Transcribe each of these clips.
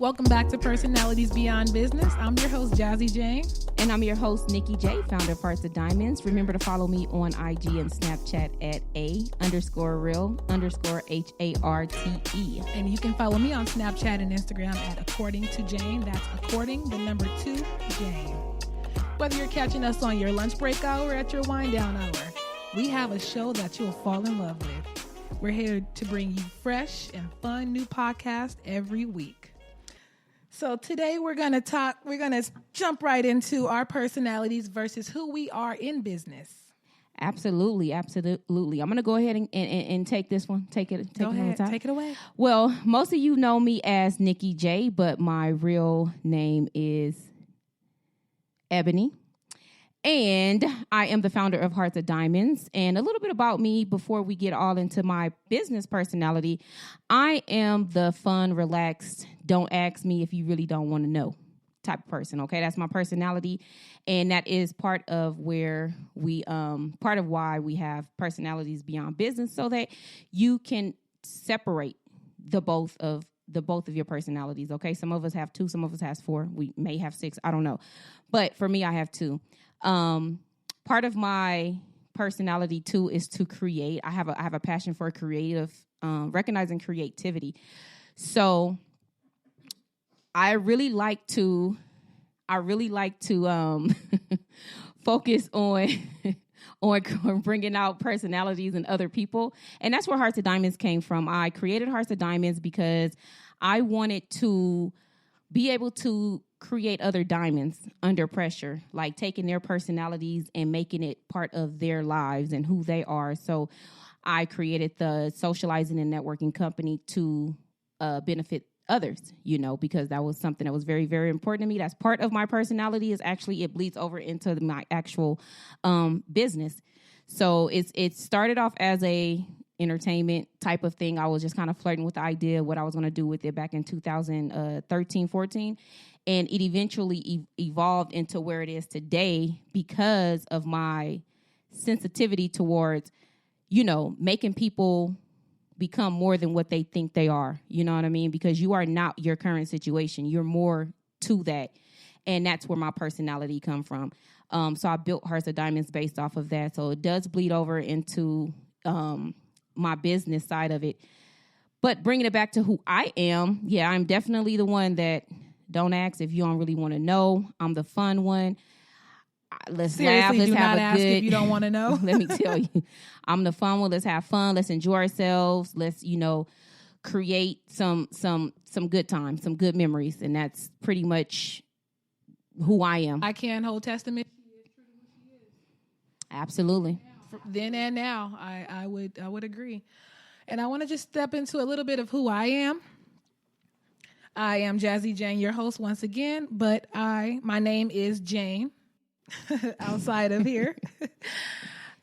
Welcome back to Personalities Beyond Business. I'm your host, Jazzy Jane. And I'm your host, Nikki Jay, founder of Hearts of Diamonds. Remember to follow me on IG and Snapchat at _real_HARTE. And you can follow me on Snapchat and Instagram at According to Jane. That's according, the number 2, Jane. Whether you're catching us on your lunch break hour or at your wind down hour, we have a show that you'll fall in love with. We're here to bring you fresh and fun new podcasts every week. So today we're going to jump right into our personalities versus who we are in business. Absolutely. I'm going to go ahead and take this one. Take it away. Well, most of you know me as Nikki J, but my real name is Ebony. And I am the founder of Hearts of Diamonds. And a little bit about me before we get all into my business personality. I am the fun, relaxed, don't ask me if you really don't want to know type of person. Okay, that's my personality. And that is part of where part of why we have Personalities Beyond Business, so that you can separate the both of your personalities. Okay, some of us have 2, some of us has 4. We may have 6. I don't know. But for me, I have 2. Part of my personality too is to create. I have a passion for creative, recognizing creativity. So I really like to focus on bringing out personalities in other people. And that's where Hearts of Diamonds came from. I created Hearts of Diamonds because I wanted to be able to create other diamonds under pressure, like taking their personalities and making it part of their lives and who they are. So I created the socializing and networking company to benefit others, because that was something that was very, very important to me. That's part of my personality. Is actually, it bleeds over into my actual business. So it started off as a entertainment type of thing. I was just kind of flirting with the idea of what I was going to do with it back in 2013, 14. And it eventually evolved into where it is today because of my sensitivity towards, making people become more than what they think they are. You know what I mean? Because you are not your current situation. You're more to that. And that's where my personality come from. So I built Hearts of Diamonds based off of that. So it does bleed over into my business side of it. But bringing it back to who I am, I'm definitely the one that don't ask if you don't really want to know. I'm the fun one. Let's laugh. Let's have a good. If you don't want to know. Let me tell you, I'm the fun one. Let's have fun. Let's enjoy ourselves. Let's create some good times, some good memories, and that's pretty much who I am. I can hold testament. Absolutely. Then and now, I would agree, and I want to just step into a little bit of who I am. I am Jazzy Jane, your host once again, but my name is Jane outside of here.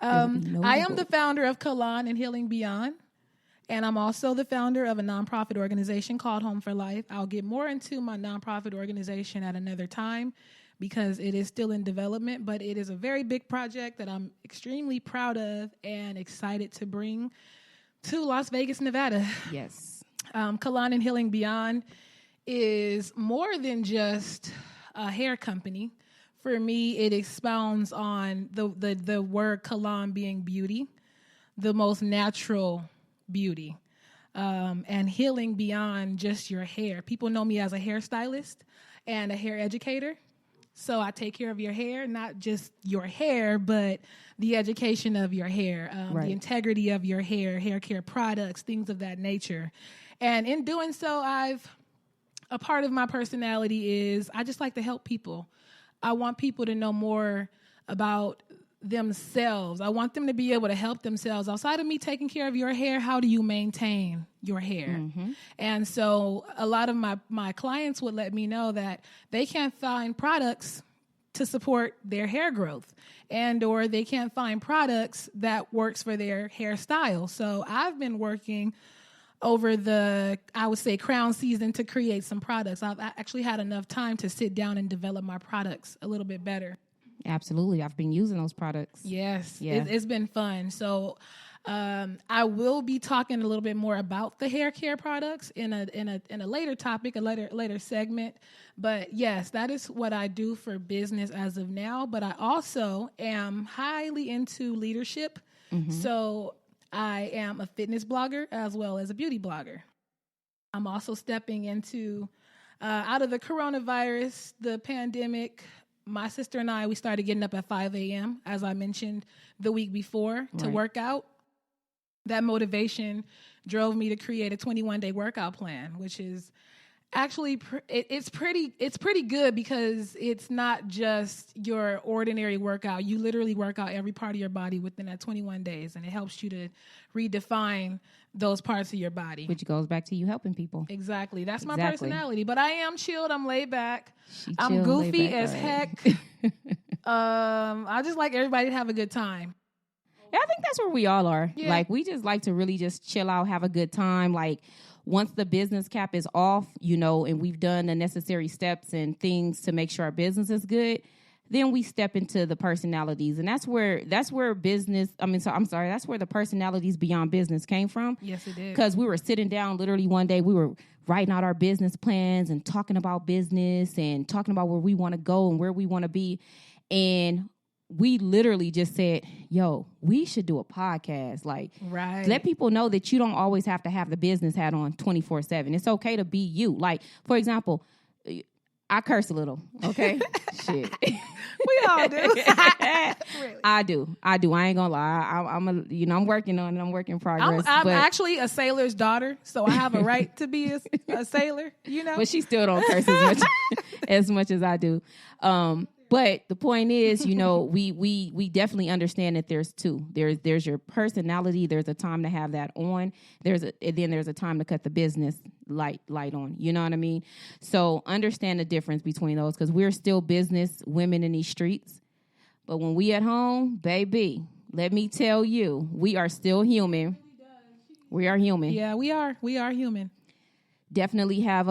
I am the founder of Kalan and Healing Beyond, and I'm also the founder of a nonprofit organization called Home for Life. I'll get more into my nonprofit organization at another time because it is still in development, but it is a very big project that I'm extremely proud of and excited to bring to Las Vegas, Nevada. Yes. Kalan and Healing Beyond is more than just a hair company. For me, it expounds on the word Kalan being beauty, the most natural beauty, and healing beyond just your hair. People know me as a hairstylist and a hair educator. So I take care of your hair, not just your hair, but the education of your hair, the integrity of your hair care products, things of that nature. And in doing so, a part of my personality is I just like to help people. I want people to know more about themselves. I want them to be able to help themselves. Outside of me taking care of your hair, how do you maintain your hair? Mm-hmm. And so a lot of my clients would let me know that they can't find products to support their hair growth, and or they can't find products that works for their hairstyle. So I've been working over I would say, crown season to create some products. I've actually had enough time to sit down and develop my products a little bit better. Absolutely. I've been using those products. Yes. Yeah. It's been fun. So I will be talking a little bit more about the hair care products in a later topic, a later segment. But yes, that is what I do for business as of now. But I also am highly into leadership. So I am a fitness blogger as well as a beauty blogger. I'm also stepping into out of the coronavirus, the pandemic. My sister and I, we started getting up at 5 a.m., as I mentioned the week before, to work out. That motivation drove me to create a 21-day workout plan, which is actually it's pretty good because it's not just your ordinary workout. You literally work out every part of your body within that 21 days, and it helps you to redefine those parts of your body. Which goes back to you helping people. Exactly. That's my personality. But I am chilled. I'm laid back. I'm goofy as heck. I just like everybody to have a good time. Yeah, I think that's where we all are. Yeah. Like, we just like to really just chill out, have a good time. Like, once the business cap is off, and we've done the necessary steps and things to make sure our business is good, then we step into the personalities. And that's where that's where the personalities beyond business came from. Yes, it did. Because we were sitting down literally one day, we were writing out our business plans and talking about business and talking about where we want to go and where we want to be. And we literally just said, yo, we should do a podcast. Like, let people know that you don't always have to have the business hat on 24/7. It's okay to be you. Like, for example, I curse a little, okay? Shit. We all do. Really? I do. I ain't gonna lie. I'm working on it. I'm work in progress. I'm actually a sailor's daughter, so I have a right to be a sailor, But she still don't curse as much as I do. But the point is, we definitely understand that there's two. There's your personality. There's a time to have that on. Then there's a time to cut the business light on. You know what I mean? So understand the difference between those, because we're still business women in these streets. But when we at home, baby, let me tell you, we are still human. We are human. Yeah, we are. We are human. Definitely have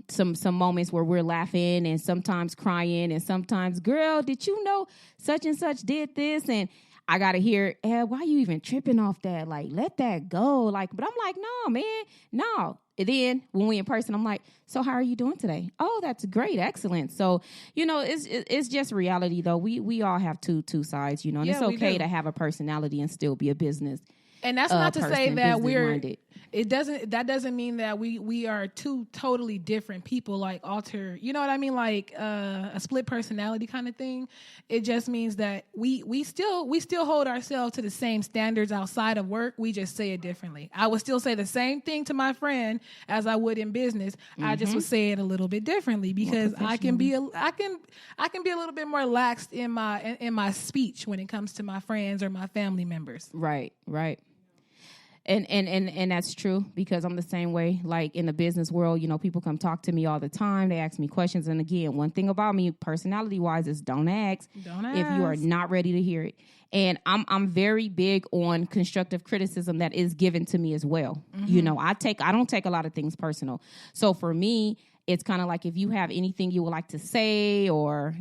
some moments where we're laughing and sometimes crying and sometimes, girl, did you know such and such did this? And I gotta hear, why you even tripping off that? Like, let that go. Like, but I'm like, no, man, no. And then when we in person, I'm like, so how are you doing today? Oh, that's great, excellent. So it's just reality though. We all have two sides, and it's okay to have a personality and still be a business. And that's not to say that minded. That doesn't mean that we are two totally different people, like you know what I mean? Like a split personality kind of thing. It just means that we still hold ourselves to the same standards outside of work. We just say it differently. I would still say the same thing to my friend as I would in business. I just would say it a little bit differently because I can be a little bit more lax in my speech when it comes to my friends or my family members. Right. And that's true, because I'm the same way. Like, in the business world, people come talk to me all the time. They ask me questions. And again, one thing about me, personality-wise, is don't ask if you are not ready to hear it. And I'm very big on constructive criticism that is given to me as well. I don't take a lot of things personal. So for me, it's kind of like, if you have anything you would like to say or,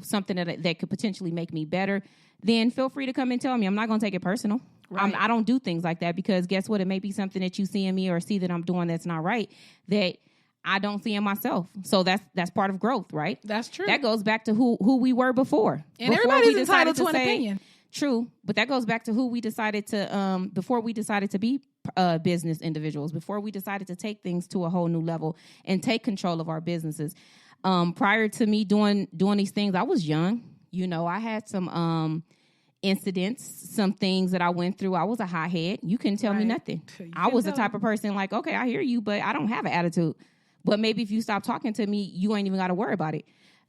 something that could potentially make me better, then feel free to come and tell me. I'm not going to take it personal. Right. I don't do things like that, because guess what? It may be something that you see in me or see that I'm doing that's not right, that I don't see in myself. So that's part of growth, right? That's true. That goes back to who we were before. And everybody's entitled to an opinion. True. But that goes back to who we decided to, before we decided to be business individuals, before we decided to take things to a whole new level and take control of our businesses. Prior to me doing these things, I was young. I had some incidents, some things that I went through. I was a hothead. You couldn't tell me nothing. I was the type of person like, okay, I hear you, but I don't have an attitude. But maybe if you stop talking to me, you ain't even got to worry about it.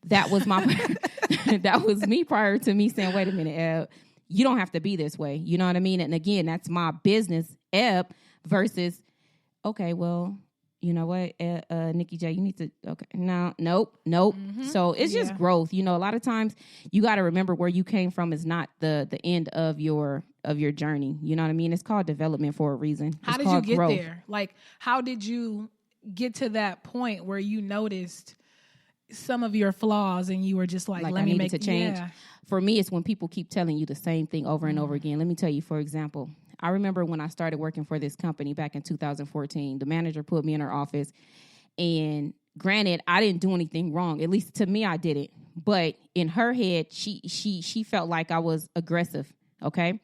That was that was me prior to me saying, wait a minute, you don't have to be this way. You know what I mean? And again, that's my business versus, okay, well, you know what, Nikki J, you need to, okay, nope. Mm-hmm. So it's just growth. A lot of times you got to remember where you came from is not the end of your journey. You know what I mean? It's called development for a reason. How did you get there? Like, how did you get to that point where you noticed some of your flaws and you were just like let me make a change? Yeah. For me, it's when people keep telling you the same thing over and over again. Let me tell you, for example, I remember when I started working for this company back in 2014, the manager put me in her office, and granted, I didn't do anything wrong. At least to me, I didn't. But in her head, she felt like I was aggressive, okay?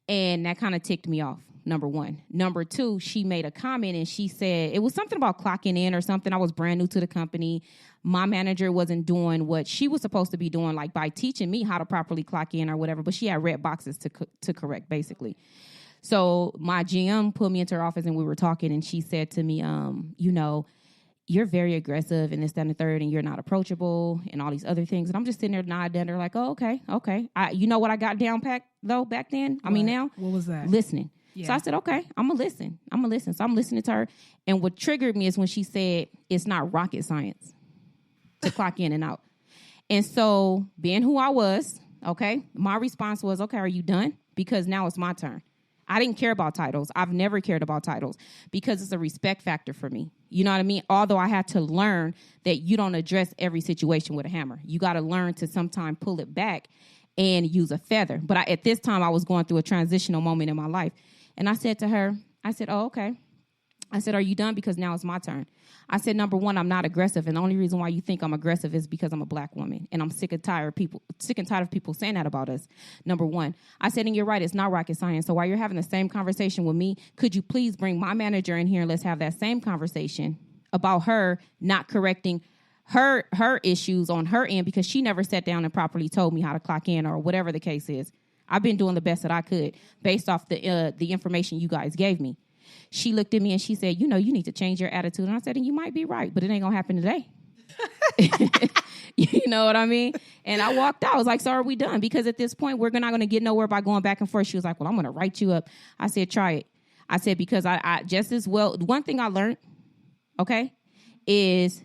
And that kind of ticked me off, number one. Number two, she made a comment, and she said, it was something about clocking in or something. I was brand new to the company. My manager wasn't doing what she was supposed to be doing, like by teaching me how to properly clock in or whatever, but she had red boxes to correct, basically. So my GM put me into her office, and we were talking, and she said to me, you're very aggressive and this, that, and the third, and you're not approachable and all these other things. And I'm just sitting there nodding at her like, oh, okay. You know what I got down packed, though, back then? I mean, now? What was that? Listening. Yeah. So I said, okay, I'm going to listen. So I'm listening to her. And what triggered me is when she said, it's not rocket science to clock in and out. And so being who I was, okay, my response was, okay, are you done? Because now it's my turn. I didn't care about titles. I've never cared about titles because it's a respect factor for me. You know what I mean? Although I had to learn that you don't address every situation with a hammer. You got to learn to sometimes pull it back and use a feather. But at this time, I was going through a transitional moment in my life. And I said to her, oh, okay. I said, are you done? Because now it's my turn. I said, number one, I'm not aggressive. And the only reason why you think I'm aggressive is because I'm a black woman. And I'm sick and tired of people saying that about us. Number one. I said, and you're right, it's not rocket science. So while you're having the same conversation with me, could you please bring my manager in here and let's have that same conversation about her not correcting her issues on her end because she never sat down and properly told me how to clock in or whatever the case is. I've been doing the best that I could based off the information you guys gave me. She looked at me and she said, you need to change your attitude. And I said, and you might be right, but it ain't going to happen today. You know what I mean? And I walked out. I was like, so are we done? Because at this point, we're not going to get nowhere by going back and forth. She was like, well, I'm going to write you up. I said, try it. I said, because I just as well, one thing I learned, okay, is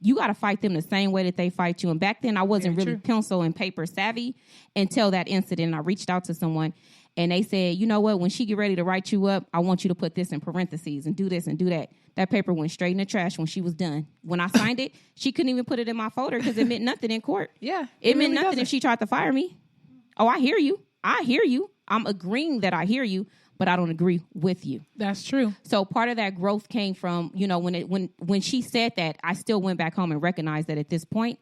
you got to fight them the same way that they fight you. And back then, I wasn't really pencil and paper savvy until that incident. I reached out to someone. And they said, you know what, when she get ready to write you up, I want you to put this in parentheses and do this and do that. That paper went straight in the trash when she was done. When I signed it, she couldn't even put it in my folder because it meant nothing in court. Yeah. It meant nothing if she tried to fire me. Oh, I hear you. I'm agreeing that I hear you, but I don't agree with you. That's true. So part of that growth came from, when she said that, I still went back home and recognized that at this point,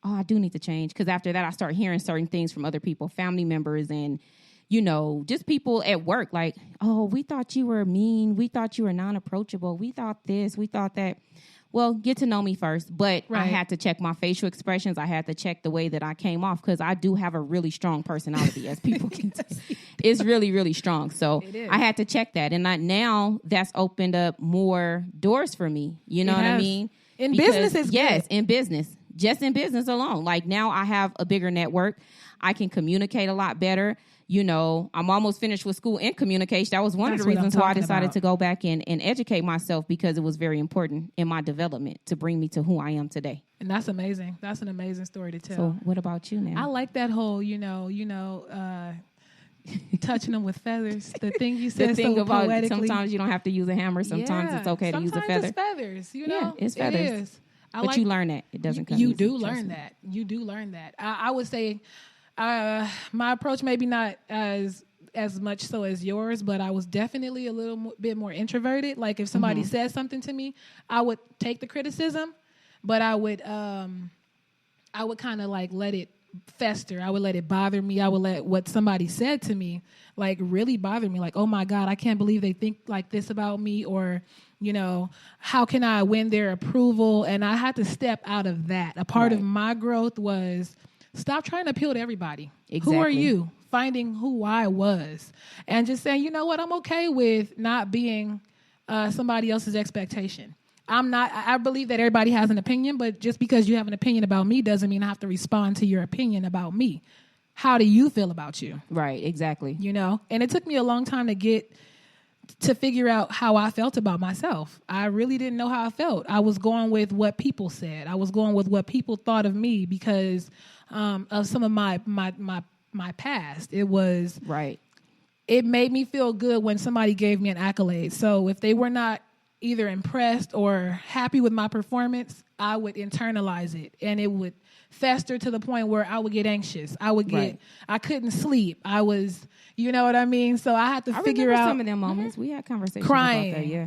I do need to change. Because after that, I started hearing certain things from other people, family members and just people at work like, oh, we thought you were mean. We thought you were non-approachable. We thought this, we thought that. Well, get to know me first. But right. I had to check my facial expressions. I had to check the way that I came off because I do have a really strong personality, as people can see. It's really, really strong. So I had to check that. And now that's opened up more doors for me. You know what I mean? In business, it's yes, good. In business. Just in business alone. Like now I have a bigger network. I can communicate a lot better. I'm almost finished with school in communication. That was one of the reasons why I decided to go back and educate myself because it was very important in my development to bring me to who I am today. And that's amazing. That's an amazing story to tell. So what about you now? I like that whole, touching them with feathers. The thing you said so about poetically. Sometimes you don't have to use a hammer. Sometimes it's okay to use a feather. Sometimes it's feathers, Yeah, it's feathers. It is. But you learn that. It doesn't come easy. You do learn that. I would say my approach maybe not as much so as yours, but I was definitely a little bit more introverted. Like if somebody said something to me, I would take the criticism, but I would kind of like let it fester. I would let it bother me. I would let what somebody said to me like really bother me. Like, oh my God, I can't believe they think like this about me, or how can I win their approval? And I had to step out of that. A part of my growth was stop trying to appeal to everybody. Exactly. Who are you? Finding who I was. And just saying, you know what? I'm okay with not being somebody else's expectation. I believe that everybody has an opinion, but just because you have an opinion about me doesn't mean I have to respond to your opinion about me. How do you feel about you? Right, exactly. And it took me a long time to figure out how I felt about myself. I really didn't know how I felt. I was going with what people said. I was going with what people thought of me because of some of my past. It was right. It made me feel good when somebody gave me an accolade. So if they were not either impressed or happy with my performance, I would internalize it, and it would fester to the point where I would get anxious. I Right. couldn't sleep. I was, you know what I mean? So I had to figure remember out some of them moments. We had conversations crying. about that. Yeah.